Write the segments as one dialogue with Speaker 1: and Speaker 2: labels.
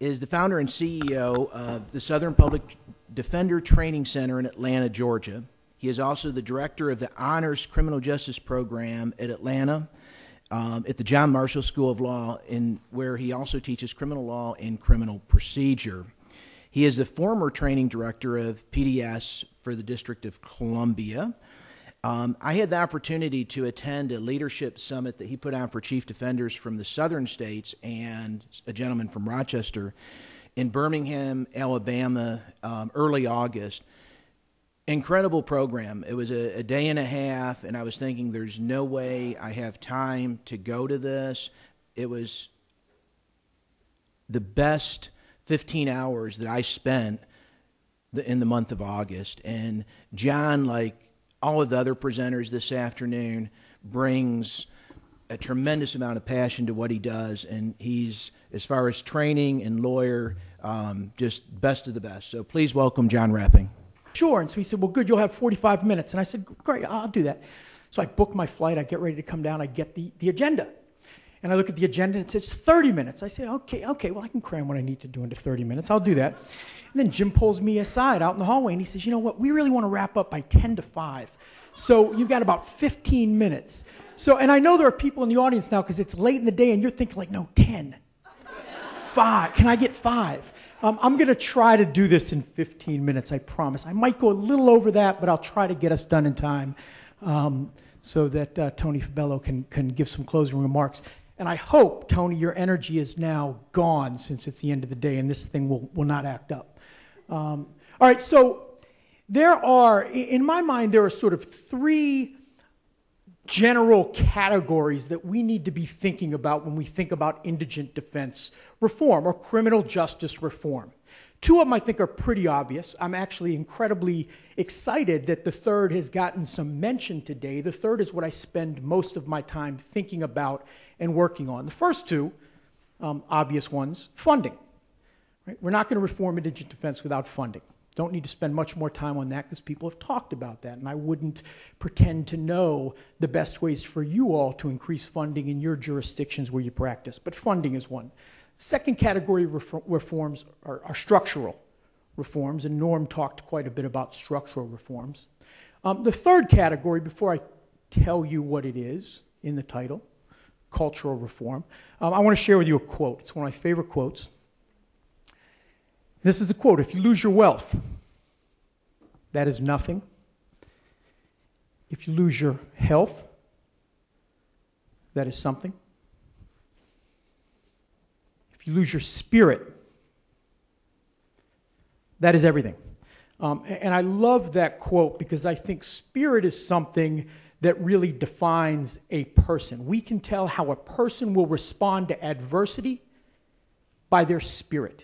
Speaker 1: is the founder and CEO of the Southern Public Defender Training Center in Atlanta, Georgia. He is also the director of the Honors Criminal Justice Program at Atlanta, at the John Marshall School of Law, where he also teaches criminal law and criminal procedure. He is the former training director of PDS for the District of Columbia. I had the opportunity to attend a leadership summit that he put on for chief defenders from the southern states and a gentleman from Rochester in Birmingham, Alabama, early August. Incredible program. It was a day and a half, and I was thinking there's no way I have time to go to this. It was the best 15 hours that I spent in the month of August. And John, like all of the other presenters this afternoon, brings a tremendous amount of passion to what he does, and he's, as far as training and lawyer, just best of the best. So please welcome John Rapping.
Speaker 2: Sure. And so he said, well, good, you'll have 45 minutes. And I said, great, I'll do that. So I book my flight, I get ready to come down, I get the agenda. And I look at the agenda, and it says 30 minutes. I say, okay, well, I can cram what I need to do into 30 minutes. I'll do that. And then Jim pulls me aside out in the hallway, and he says, you know what, we really want to wrap up by 10 to 5. So you've got about 15 minutes. So, and I know there are people in the audience now because it's late in the day, and you're thinking like, no, 10, 5, can I get 5? I'm going to try to do this in 15 minutes, I promise. I might go a little over that, but I'll try to get us done in time so that Tony Fabello can give some closing remarks. And I hope, Tony, your energy is now gone since it's the end of the day and this thing will not act up. All right, so in my mind, there are sort of 3 general categories that we need to be thinking about when we think about indigent defense reform or criminal justice reform. 2 of them I think are pretty obvious. I'm actually incredibly excited that the third has gotten some mention today. The third is what I spend most of my time thinking about and working on. The first 2, obvious ones, funding. Right? We're not going to reform indigent defense without funding. Don't need to spend much more time on that because people have talked about that, and I wouldn't pretend to know the best ways for you all to increase funding in your jurisdictions where you practice, but funding is one. Second category of reforms are structural reforms, and Norm talked quite a bit about structural reforms. The third category, before I tell you what it is in the title, cultural reform, I want to share with you a quote. It's one of my favorite quotes. This is a quote: if you lose your wealth, that is nothing. If you lose your health, that is something. If you lose your spirit, that is everything. And I love that quote because I think spirit is something that really defines a person. We can tell how a person will respond to adversity by their spirit.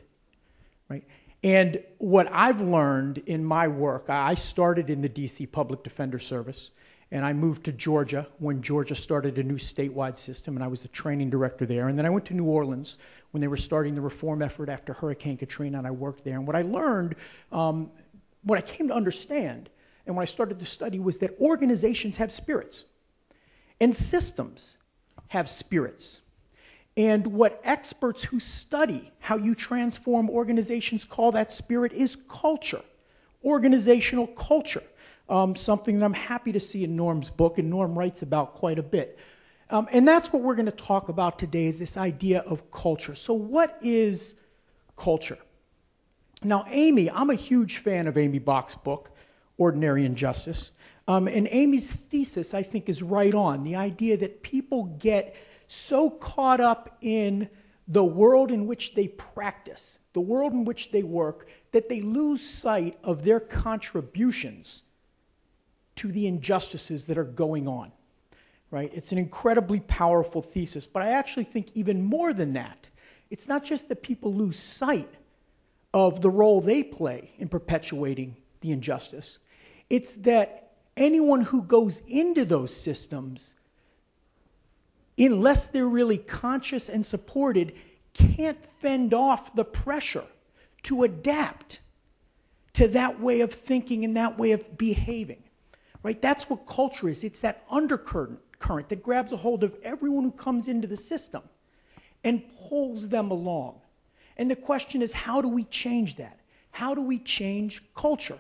Speaker 2: Right? And what I've learned in my work, I started in the DC Public Defender Service, and I moved to Georgia when Georgia started a new statewide system, and I was the training director there. And then I went to New Orleans when they were starting the reform effort after Hurricane Katrina, and I worked there. And what I learned, what I came to understand, and when I started to study, was that organizations have spirits, and systems have spirits. And what experts who study how you transform organizations call that spirit is culture, organizational culture, something that I'm happy to see in Norm's book, and Norm writes about quite a bit. And that's what we're going to talk about today, is this idea of culture. So what is culture? Now, I'm a huge fan of Amy Bach's book, Ordinary Injustice. And Amy's thesis, I think, is right on. The idea that people get so caught up in the world in which they practice, the world in which they work, that they lose sight of their contributions to the injustices that are going on, right? It's an incredibly powerful thesis, but I actually think even more than that. It's not just that people lose sight of the role they play in perpetuating the injustice. It's that anyone who goes into those systems, unless they're really conscious and supported, can't fend off the pressure to adapt to that way of thinking and that way of behaving, right? That's what culture is. It's that undercurrent that grabs a hold of everyone who comes into the system and pulls them along. And the question is, how do we change that? How do we change culture?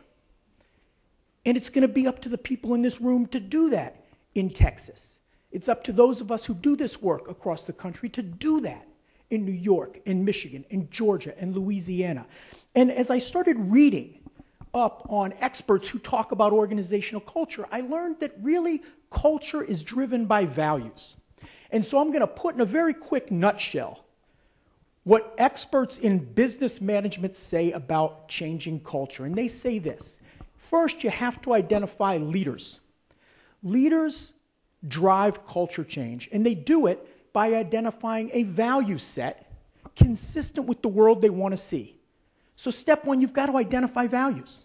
Speaker 2: And it's going to be up to the people in this room to do that in Texas. It's up to those of us who do this work across the country to do that in New York, in Michigan, in Georgia, and Louisiana. And as I started reading up on experts who talk about organizational culture, I learned that really culture is driven by values. And so I'm going to put in a very quick nutshell what experts in business management say about changing culture. And they say this: first, you have to identify leaders. Leaders drive culture change, and they do it by identifying a value set consistent with the world they want to see. So step one, you've got to identify values,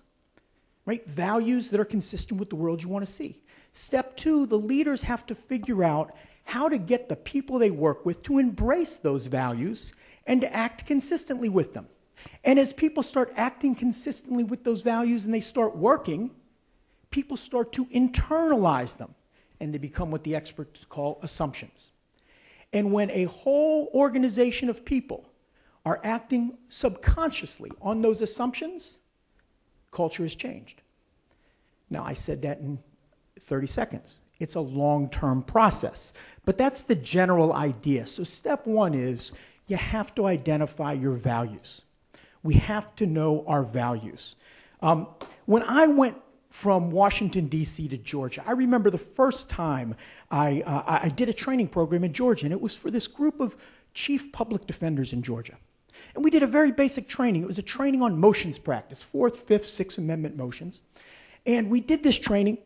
Speaker 2: right? Values that are consistent with the world you want to see. Step two, the leaders have to figure out how to get the people they work with to embrace those values and to act consistently with them. And as people start acting consistently with those values and they start working, people start to internalize them, and they become what the experts call assumptions. And when a whole organization of people are acting subconsciously on those assumptions, culture has changed. Now, I said that in 30 seconds. It's a long-term process, but that's the general idea. So step one is you have to identify your values. We have to know our values. When I went from Washington, D.C. to Georgia, I remember the first time I did a training program in Georgia, and it was for this group of chief public defenders in Georgia. And we did a very basic training. It was a training on motions practice, Fourth, Fifth, Sixth Amendment motions. And we did this training,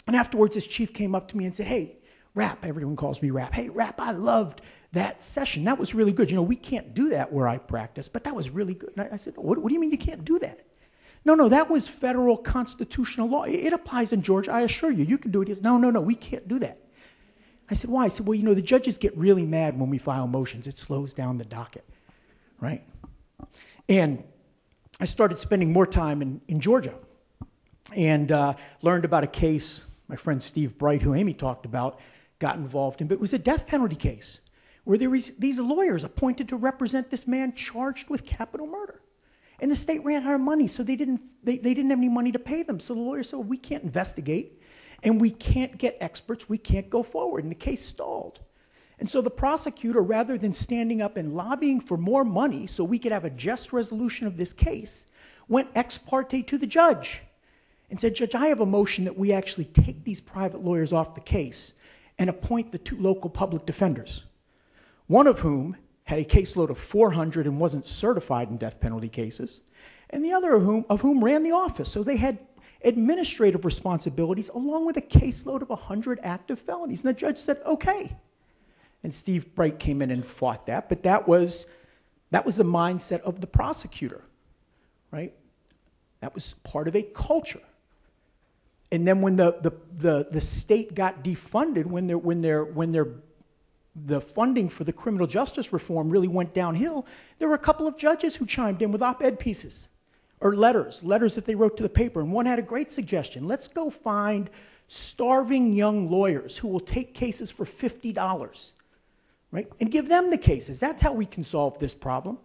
Speaker 2: and afterwards this chief came up to me and said, "Hey, Rap," everyone calls me Rap. "Hey, Rap, I loved that session. That was really good. You know, we can't do that where I practice, but that was really good." And I said, what do you mean you can't do that?" No, that was federal constitutional law. It applies in Georgia, I assure you. You can do it. He said, no, we can't do that. I said, "Why?" I said, "Well, you know, the judges get really mad when we file motions. It slows down the docket, right?" And I started spending more time in Georgia and learned about a case my friend Steve Bright, who Amy talked about, got involved in. But it was a death penalty case where there was these lawyers appointed to represent this man charged with capital murder. And the state ran out of money, so they didn't have any money to pay them. So the lawyer said, "Well, we can't investigate, and we can't get experts. We can't go forward." And the case stalled. And so the prosecutor, rather than standing up and lobbying for more money so we could have a just resolution of this case, went ex parte to the judge and said, "Judge, I have a motion that we actually take these private lawyers off the case and appoint the 2 local public defenders, one of whom had a caseload of 400 and wasn't certified in death penalty cases, and the other of whom ran the office. So they had administrative responsibilities along with a caseload of 100 active felonies." And the judge said, "Okay." And Steve Bright came in and fought that, but that was the mindset of the prosecutor, right? That was part of a culture. And then when the state got defunded, when the funding for the criminal justice reform really went downhill, there were a couple of judges who chimed in with op-ed pieces or letters that they wrote to the paper. And one had a great suggestion: let's go find starving young lawyers who will take cases for $50, right? And give them the cases. That's how we can solve this problem.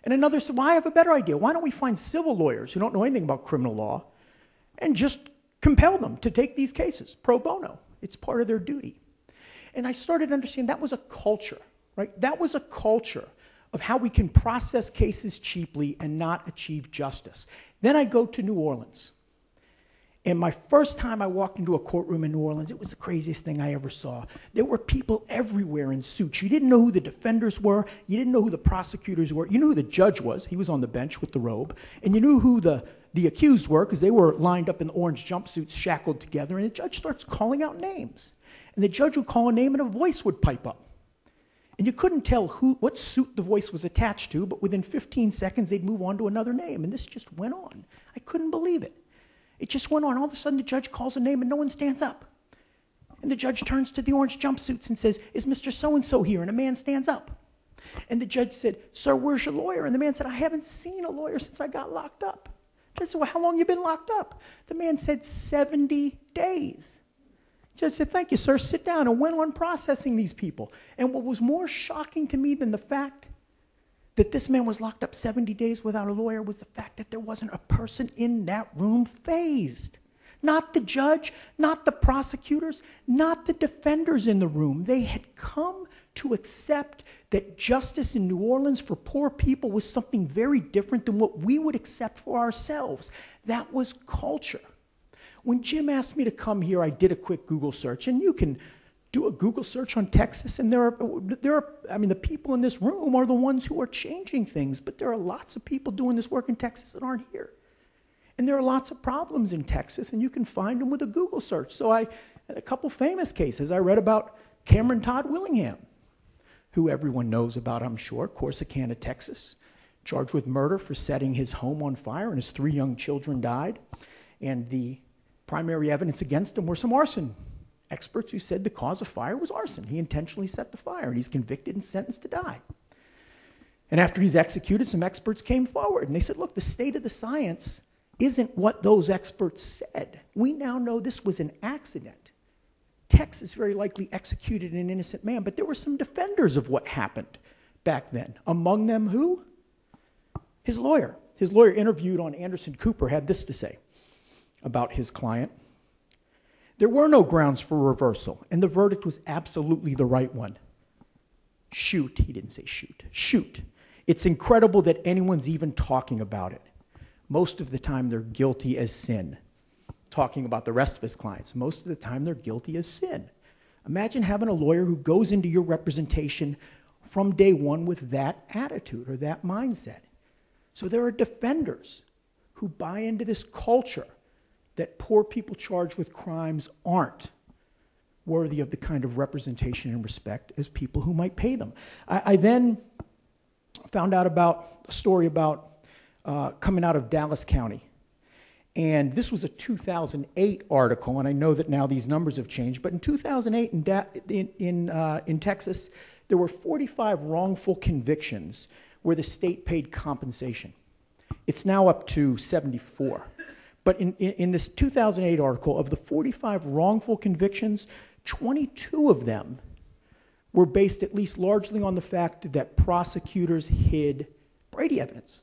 Speaker 2: And another said, "Well, I have a better idea. Why don't we find civil lawyers who don't know anything about criminal law and just compel them to take these cases pro bono? It's part of their duty." And I started to understand that was a culture, right? That was a culture of how we can process cases cheaply and not achieve justice. Then I go to New Orleans. And my first time I walked into a courtroom in New Orleans, it was the craziest thing I ever saw. There were people everywhere in suits. You didn't know who the defenders were. You didn't know who the prosecutors were. You knew who the judge was. He was on the bench with the robe. And you knew who the accused were because they were lined up in orange jumpsuits shackled together. And the judge starts calling out names. And the judge would call a name and a voice would pipe up. And you couldn't tell what suit the voice was attached to, but within 15 seconds they'd move on to another name. And this just went on. I couldn't believe it. It just went on. All of a sudden the judge calls a name and no one stands up. And the judge turns to the orange jumpsuits and says, "Is Mr. So-and-so here?" And a man stands up. And the judge said, "Sir, where's your lawyer?" And the man said, "I haven't seen a lawyer since I got locked up." The judge said, "Well, how long have you been locked up?" The man said, 70 days. The judge said, "Thank you, sir. Sit down," and went on processing these people. And what was more shocking to me than the fact that this man was locked up 70 days without a lawyer was the fact that there wasn't a person in that room fazed. Not the judge, not the prosecutors, not the defenders in the room. They had come to accept that justice in New Orleans for poor people was something very different than what we would accept for ourselves. That was culture. When Jim asked me to come here, I did a quick Google search, and you can do a Google search on Texas, and the people in this room are the ones who are changing things, but there are lots of people doing this work in Texas that aren't here. And there are lots of problems in Texas, and you can find them with a Google search. So a couple famous cases. I read about Cameron Todd Willingham, who everyone knows about, I'm sure, Corsicana, Texas, charged with murder for setting his home on fire, and his 3 young children died. And the primary evidence against him were some arson experts who said the cause of fire was arson. He intentionally set the fire, and he's convicted and sentenced to die. And after he's executed, some experts came forward, and they said, look, the state of the science isn't what those experts said. We now know this was an accident. Texas very likely executed an innocent man, but there were some defenders of what happened back then. Among them, who? His lawyer. His lawyer, interviewed on Anderson Cooper, had this to say about his client. There were no grounds for reversal, and the verdict was absolutely the right one. Shoot, he didn't say shoot. Shoot. It's incredible that anyone's even talking about it. Most of the time, they're guilty as sin. Talking about the rest of his clients, most of the time, they're guilty as sin. Imagine having a lawyer who goes into your representation from day one with that attitude or that mindset. So there are defenders who buy into this culture that poor people charged with crimes aren't worthy of the kind of representation and respect as people who might pay them. I then found out about a story about coming out of Dallas County. And this was a 2008 article, and I know that now these numbers have changed, but in 2008 in Texas, there were 45 wrongful convictions where the state paid compensation. It's now up to 74. But in this 2008 article, of the 45 wrongful convictions, 22 of them were based at least largely on the fact that prosecutors hid Brady evidence.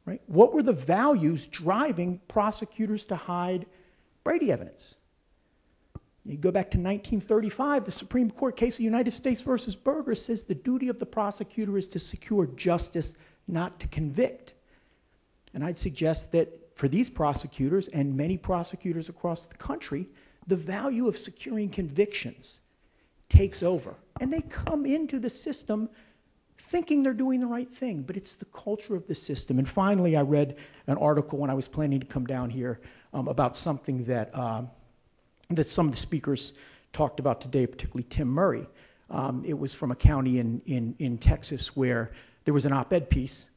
Speaker 2: Right? What were the values driving prosecutors to hide Brady evidence? You go back to 1935, the Supreme Court case of United States versus Berger says the duty of the prosecutor is to secure justice, not to convict. And I'd suggest that for these prosecutors and many prosecutors across the country, the value of securing convictions takes over. And they come into the system thinking they're doing the right thing, but it's the culture of the system. And finally, I read an article when I was planning to come down here about something that some of the speakers talked about today, particularly Tim Murray. It was from a county in Texas where there was an op-ed piece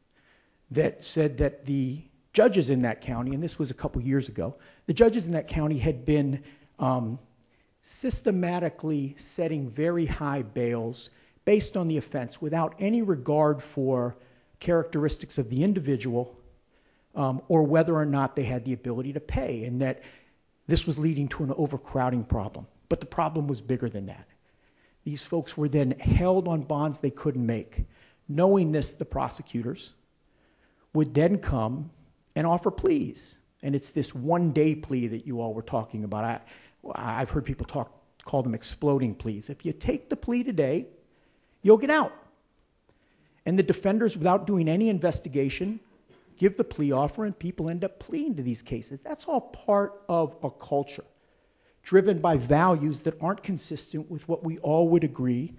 Speaker 2: that said that the judges in that county, and this was a couple years ago, the judges in that county had been systematically setting very high bails based on the offense without any regard for characteristics of the individual or whether or not they had the ability to pay, and that this was leading to an overcrowding problem. But the problem was bigger than that. These folks were then held on bonds they couldn't make. Knowing this, the prosecutors would then come and offer pleas. And it's this one-day plea that you all were talking about. I've heard people call them exploding pleas. If you take the plea today, you'll get out. And the defenders, without doing any investigation, give the plea offer, and people end up pleading to these cases. That's all part of a culture driven by values that aren't consistent with what we all would agree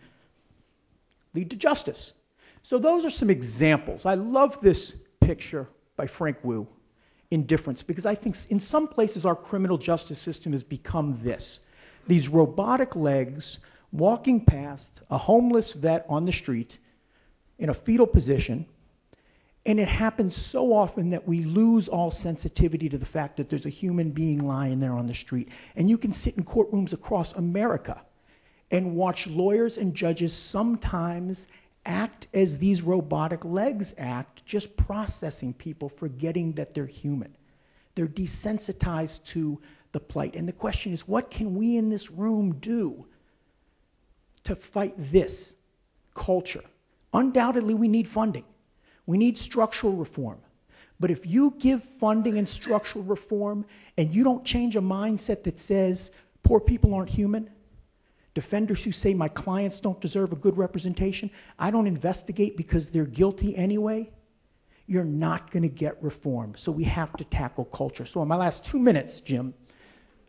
Speaker 2: lead to justice. So those are some examples. I love this picture by Frank Wu, Indifference, because I think in some places our criminal justice system has become this. These robotic legs walking past a homeless vet on the street in a fetal position, and it happens so often that we lose all sensitivity to the fact that there's a human being lying there on the street. And you can sit in courtrooms across America and watch lawyers and judges sometimes act as these robotic legs act, just processing people, forgetting that they're human. They're desensitized to the plight. And the question is, what can we in this room do to fight this culture Undoubtedly, we need funding. We need structural reform. But if you give funding and structural reform and you don't change a mindset that says poor people aren't human, defenders who say my clients don't deserve a good representation, I don't investigate because they're guilty anyway, you're not going to get reform. So we have to tackle culture. So in my last 2 minutes, Jim,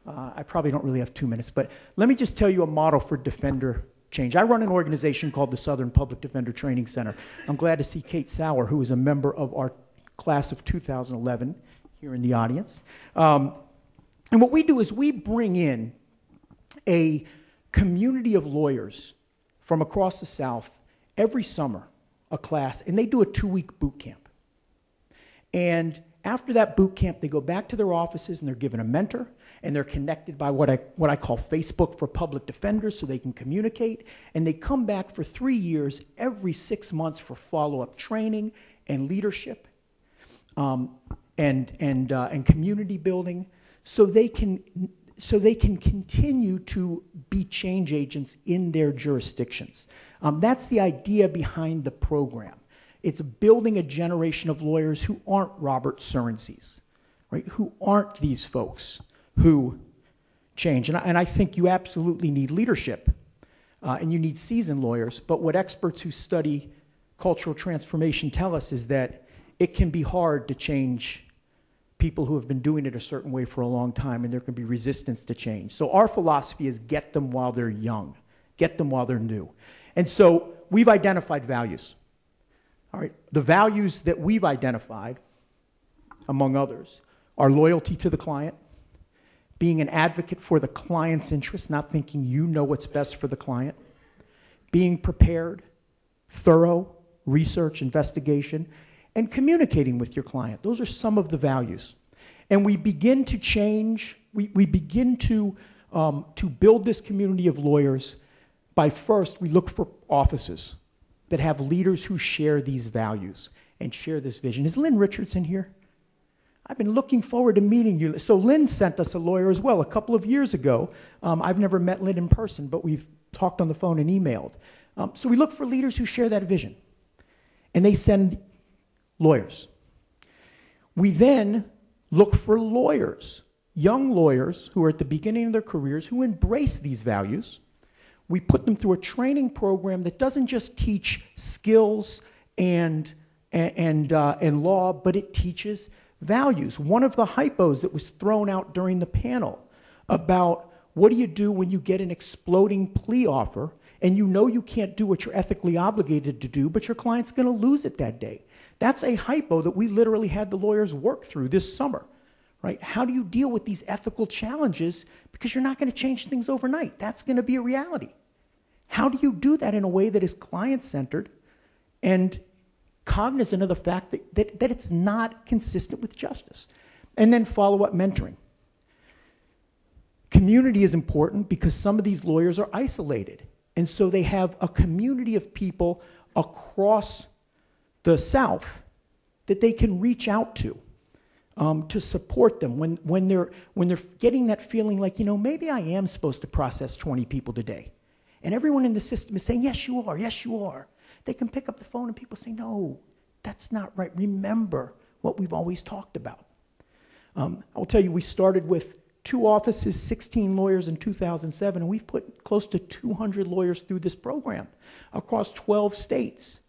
Speaker 2: I probably don't really have 2 minutes, but let me just tell you a model for defender change. I run an organization called the Southern Public Defender Training Center. I'm glad to see Kate Sauer, who is a member of our class of 2011 here in the audience. And what we do is we bring in a community of lawyers from across the South every summer, a class, and they do a 2-week boot camp. And after that boot camp, they go back to their offices and they're given a mentor, and they're connected by what I call Facebook for public defenders so they can communicate. And they come back for 3 years, every 6 months for follow-up training and leadership and community building so they can continue to be change agents in their jurisdictions. That's the idea behind the program. It's building a generation of lawyers who aren't Robert Surensees, right? Who aren't these folks who change. And I think you absolutely need leadership, and you need seasoned lawyers. But what experts who study cultural transformation tell us is that it can be hard to change people who have been doing it a certain way for a long time, and there can be resistance to change. So our philosophy is get them while they're young, get them while they're new. And so we've identified values. All right, the values that we've identified, among others, are loyalty to the client, being an advocate for the client's interests, not thinking you know what's best for the client, being prepared, thorough, research, investigation, and communicating with your client. Those are some of the values. And we begin to change, we begin to build this community of lawyers by first, we look for offices that have leaders who share these values and share this vision. Is Lynn Richardson here? I've been looking forward to meeting you. So Lynn sent us a lawyer as well a couple of years ago. I've never met Lynn in person, but we've talked on the phone and emailed. So we look for leaders who share that vision. And they send lawyers. We then look for lawyers, young lawyers who are at the beginning of their careers who embrace these values. We put them through a training program that doesn't just teach skills and law, but it teaches values. One of the hypos that was thrown out during the panel about what do you do when you get an exploding plea offer and you know you can't do what you're ethically obligated to do, but your client's going to lose it that day. That's a hypo that we literally had the lawyers work through this summer, right? How do you deal with these ethical challenges? Because you're not going to change things overnight. That's going to be a reality. How do you do that in a way that is client-centered and cognizant of the fact that it's not consistent with justice? And then follow-up mentoring. Community is important because some of these lawyers are isolated. And so they have a community of people across the South that they can reach out to support them when they're getting that feeling like, you know, maybe I am supposed to process 20 people today. And everyone in the system is saying, yes, you are, yes, you are. They can pick up the phone and people say, no, that's not right. Remember what we've always talked about. I'll tell you, we started with 2 offices, 16 lawyers in 2007, and we've put close to 200 lawyers through this program across 12 states.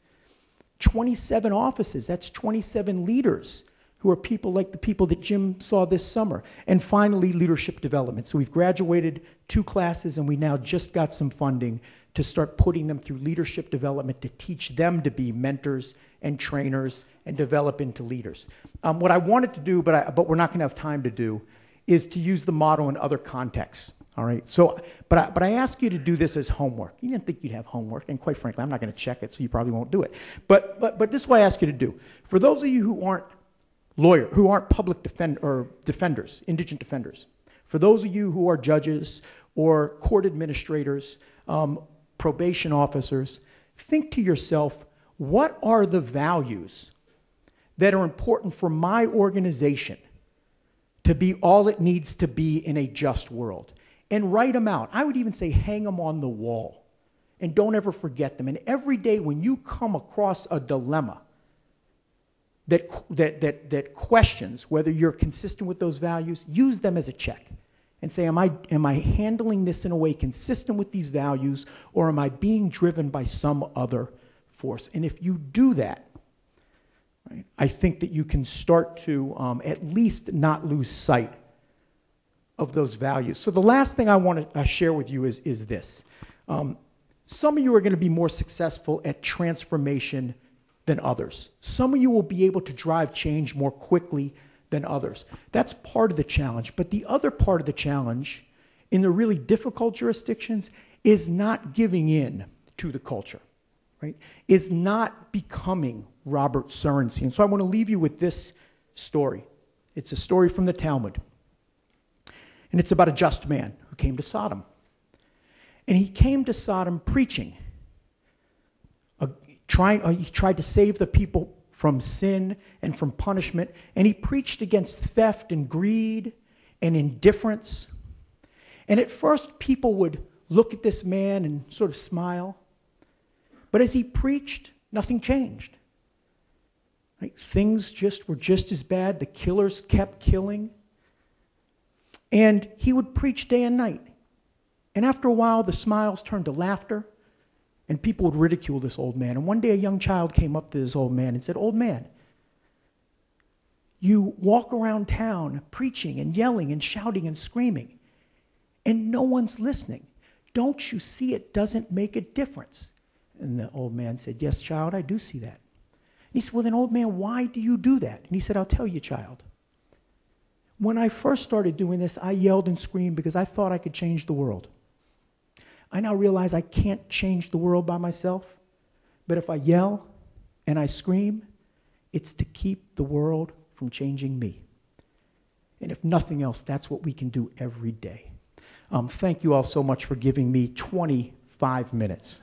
Speaker 2: 27 offices, that's 27 leaders who are people like the people that Jim saw this summer. And finally, leadership development. So we've graduated 2 classes and we now just got some funding to start putting them through leadership development to teach them to be mentors and trainers and develop into leaders. What I wanted to do, but we're not going to have time to do, is to use the model in other contexts. All right. So, but I ask you to do this as homework. You didn't think you'd have homework, and quite frankly, I'm not going to check it, so you probably won't do it. But this is what I ask you to do. For those of you who aren't public defenders, indigent defenders, for those of you who are judges or court administrators, probation officers, think to yourself, what are the values that are important for my organization to be all it needs to be in a just world? And write them out. I would even say hang them on the wall and don't ever forget them. And every day when you come across a dilemma that questions whether you're consistent with those values, use them as a check and say, am I handling this in a way consistent with these values, or am I being driven by some other force? And if you do that, right, I think that you can start to at least not lose sight of those values. So the last thing I want to share with you is this. Some of you are going to be more successful at transformation than others. Some of you will be able to drive change more quickly than others. That's part of the challenge. But the other part of the challenge in the really difficult jurisdictions is not giving in to the culture, right? Is not becoming Robert Sorensen. So I want to leave you with this story. It's a story from the Talmud. And it's about a just man who came to Sodom. And he came to Sodom preaching. He tried to save the people from sin and from punishment. And he preached against theft and greed and indifference. And at first, people would look at this man and sort of smile. But as he preached, nothing changed. Right? Things were just as bad. The killers kept killing. And he would preach day and night. And after a while, the smiles turned to laughter, and people would ridicule this old man. And one day, a young child came up to this old man and said, "Old man, you walk around town preaching and yelling and shouting and screaming, and no one's listening. Don't you see it doesn't make a difference?" And the old man said, "Yes, child, I do see that." And he said, "Well, then, old man, why do you do that?" And he said, "I'll tell you, child. When I first started doing this, I yelled and screamed because I thought I could change the world. I now realize I can't change the world by myself, but if I yell and I scream, it's to keep the world from changing me. And if nothing else, that's what we can do every day." Thank you all so much for giving me 25 minutes.